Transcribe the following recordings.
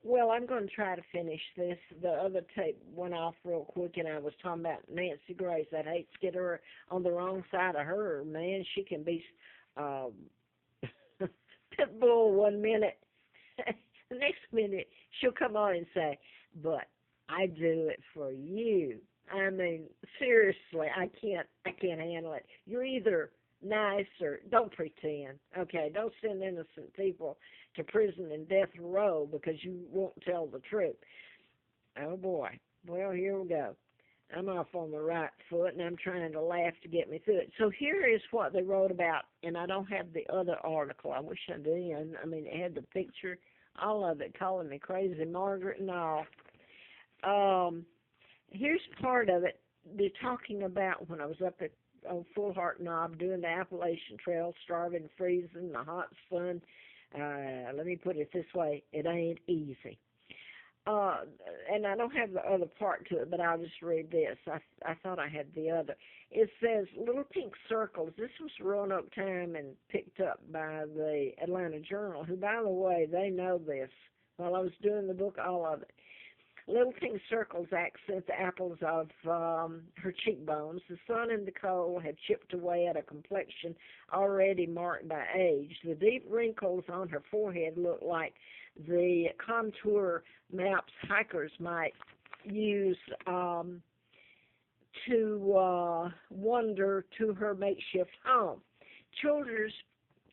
Well, I'm going to try to finish this. The other tape went off real quick, and I was talking about Nancy Grace. I'd hate to get her on the wrong side of her. Man, she can be um, pit bull one minute. The next minute, she'll come on and say, but I do it for you. I mean, seriously, I can't handle it. You're either nice or don't pretend. Okay, don't send innocent people to prison and death row because you won't tell the truth. Oh boy. Well, here we go. I'm off on the right foot, and I'm trying to laugh to get me through it. So here is what they wrote about, and I don't have the other article. I wish I did. I mean, it had the picture, all of it, calling me crazy, Margaret and all. Um, Here's part of it. They're talking about when I was up at on Full Heart Knob doing the Appalachian Trail, starving, freezing, in the hot sun. Let me put it this way: it ain't easy. Uh, and I don't have the other part to it, but I'll just read this. I thought I had the other. It says little pink circles. This was Roanoke Time and picked up by the Atlanta Journal, who, by the way, they know this. While I was doing the book, all of it. Little pink circles accent the apples of her cheekbones. The sun and the cold had chipped away at a complexion already marked by age. The deep wrinkles on her forehead looked like the contour maps hikers might use to wander to her makeshift home. Children's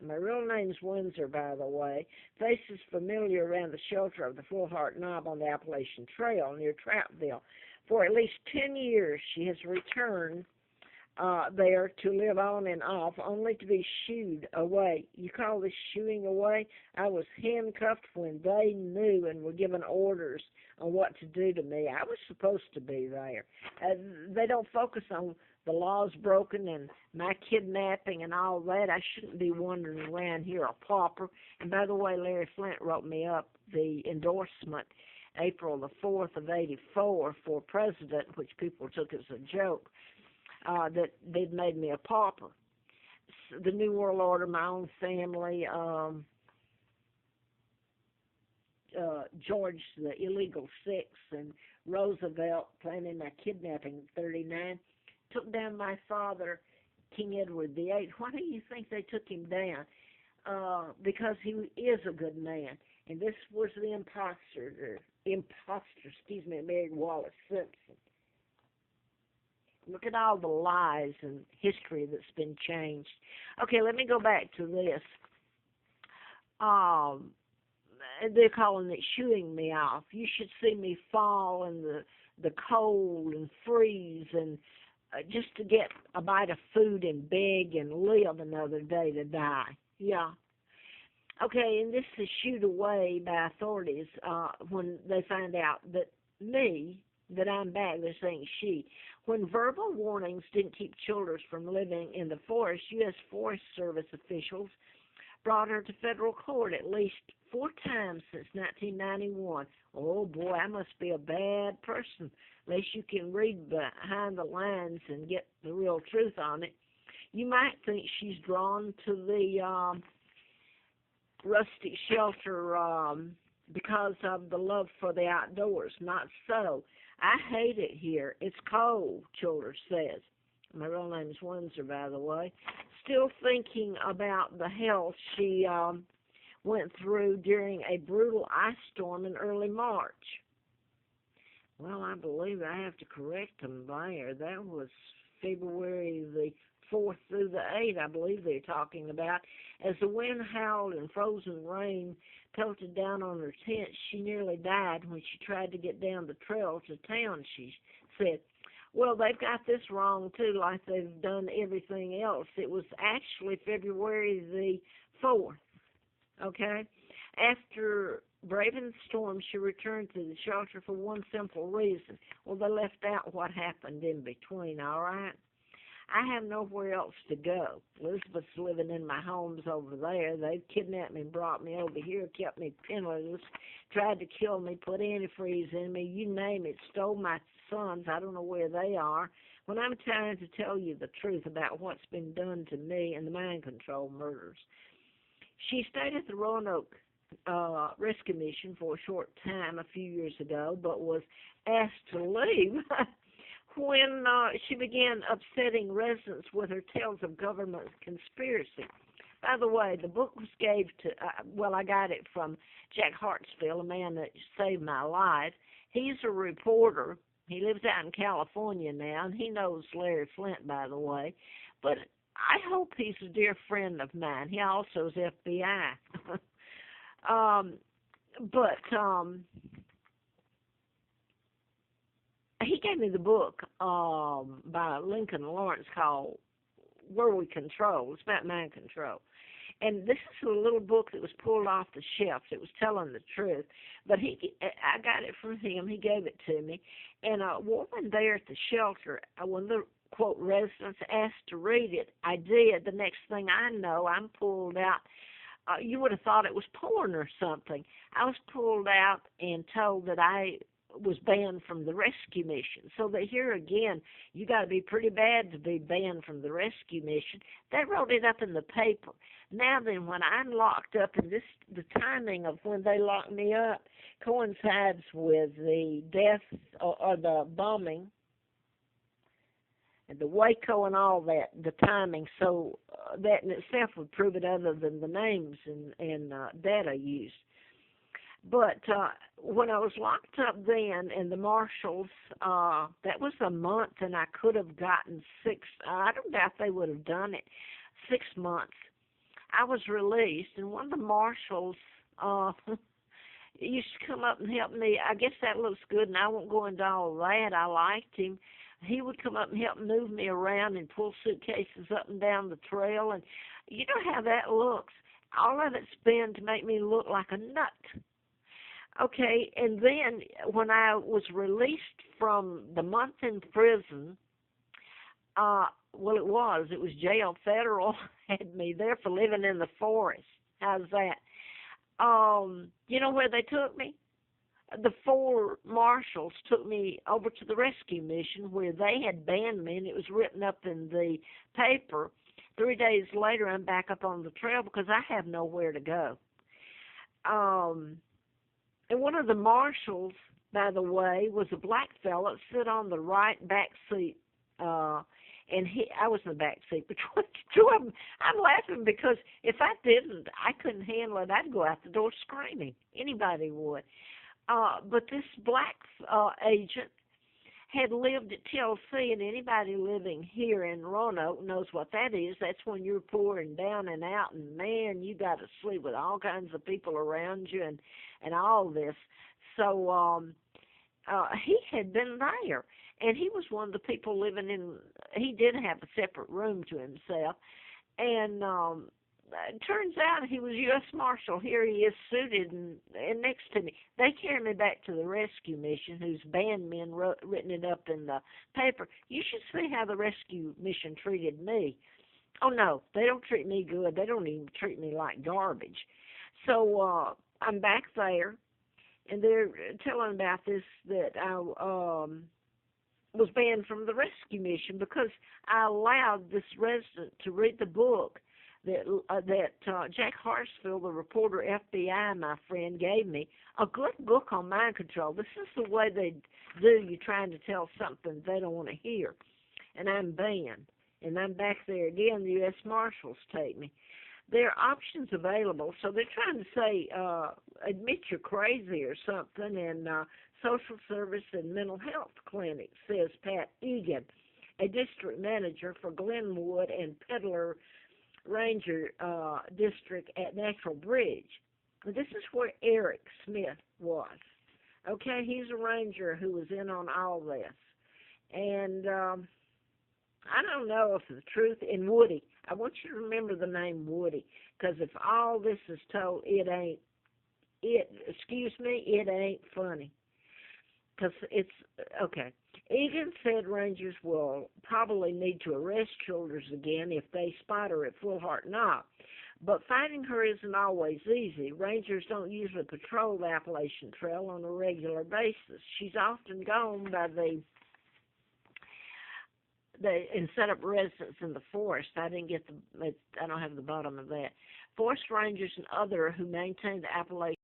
My real name's Windsor, by the way. Faces familiar around the shelter of the Full Heart Knob on the Appalachian Trail near Trouttville. For at least 10 years, she has returned there to live on and off, only to be shooed away. You call this shooing away? I was handcuffed when they knew and were given orders on what to do to me. I was supposed to be there. They don't focus on the laws broken and my kidnapping and all that. I shouldn't be wandering around here a pauper. And by the way, Larry Flint wrote me up the endorsement April the 4th of 84 for president, which people took as a joke, that they'd made me a pauper. The New World Order, my own family, George the illegal six, and Roosevelt planning my kidnapping in 39, took down my father, King Edward the Eighth. Why do you think they took him down? Because he is a good man. And this was the imposter, Mary Wallace Simpson. Look at all the lies and history that's been changed. Okay, let me go back to this. Um, they're calling it shooing me off. You should see me fall in the cold and freeze and just to get a bite of food and beg and live another day to die. Yeah. Okay, and this is shooed away by authorities when they find out that I'm back. They're saying she. When verbal warnings didn't keep children from living in the forest, U.S. Forest Service officials brought her to federal court at least 4 times since 1991. Oh, boy, I must be a bad person, unless you can read behind the lines and get the real truth on it. You might think she's drawn to the rustic shelter because of the love for the outdoors. Not so. I hate it here. It's cold, Childers says. My real name is Windsor, by the way. Still thinking about the hell she went through during a brutal ice storm in early March. Well, I believe I have to correct them there. That was February the 4th through the 8th, I believe they're talking about. As the wind howled and frozen rain pelted down on her tent, she nearly died when she tried to get down the trail to town, she said. Well, they've got this wrong, too, like they've done everything else. It was actually February the 4th, okay? After braving the storm, she returned to the shelter for one simple reason. Well, they left out what happened in between, all right? I have nowhere else to go. Elizabeth's living in my homes over there. They've kidnapped me and brought me over here, kept me penniless, tried to kill me, put antifreeze in me, you name it, stole my sons. I don't know where they are. When I'm trying to tell you the truth about what's been done to me and the mind control murders. She stayed at the Roanoke rescue mission for a short time a few years ago, but was asked to leave when she began upsetting residents with her tales of government conspiracy. By the way, the book was gave to, well, I got it from Jack Hartsfield, a man that saved my life. He's a reporter. He lives out in California now, and he knows Larry Flint, by the way. But I hope he's a dear friend of mine. He also is FBI. He gave me the book by Lincoln Lawrence called Where We Control. It's about mind control. And this is a little book that was pulled off the shelf. It was telling the truth. But I got it from him. He gave it to me. And a woman there at the shelter, when the, quote, residents asked to read it, I did. The next thing I know, I'm pulled out. You would have thought it was porn or something. I was pulled out and told that I was banned from the rescue mission. So that here again, you got to be pretty bad to be banned from the rescue mission. They wrote it up in the paper. Now then, when I'm locked up, and the timing of when they locked me up coincides with the death or the bombing and the Waco and all that, the timing. So that in itself would prove it, other than the names and data used. But when I was locked up then, and the marshals, that was a month, and I could have gotten I don't doubt they would have done it, 6 months. I was released, and one of the marshals used to come up and help me. I guess that looks good, and I won't go into all that. I liked him. He would come up and help move me around and pull suitcases up and down the trail, and you know how that looks. All of it's been to make me look like a nut. Okay, and then when I was released from the month in prison, it was jail, federal, had me there for living in the forest. How's that? You know where they took me? The 4 marshals took me over to the rescue mission where they had banned me, and it was written up in the paper. 3 days later, I'm back up on the trail because I have nowhere to go. And one of the marshals, by the way, was a black fella that sit on the right back seat. And I was in the back seat between the 2 of them. I'm laughing because if I didn't, I couldn't handle it. I'd go out the door screaming. Anybody would. But this black agent had lived at TLC, and anybody living here in Roanoke knows what that is. That's when you're poor and down and out, and man, you got to sleep with all kinds of people around you and all this. So he had been there, and he was one of the people living in. He did have a separate room to himself, and it turns out he was U.S. Marshal. Here he is suited and next to me. They carried me back to the rescue mission, whose bandmen written it up in the paper. You should see how the rescue mission treated me. Oh, no, they don't treat me good. They don't even treat me like garbage. So I'm back there, and they're telling about this, that I was banned from the rescue mission because I allowed this resident to read the book that Jack Hartsfield, the reporter, FBI, my friend, gave me, a good book on mind control. This is the way they do you trying to tell something they don't want to hear. And I'm banned. And I'm back there again. The U.S. Marshals take me. There are options available. So they're trying to say, admit you're crazy or something, and social service and mental health clinic, says Pat Egan, a district manager for Glenwood and Peddler Ranger District at Natural Bridge. This is where Eric Smith was. Okay, he's a ranger who was in on all this. And I don't know if the truth, in Woody, I want you to remember the name Woody, because if all this is told, it ain't funny. Because it's, okay. Egan said rangers will probably need to arrest Childers again if they spot her at Full Heart Knob. But finding her isn't always easy. Rangers don't usually patrol the Appalachian Trail on a regular basis. She's often gone by the and set up residence in the forest. I didn't get I don't have the bottom of that. Forest rangers and other who maintain the Appalachian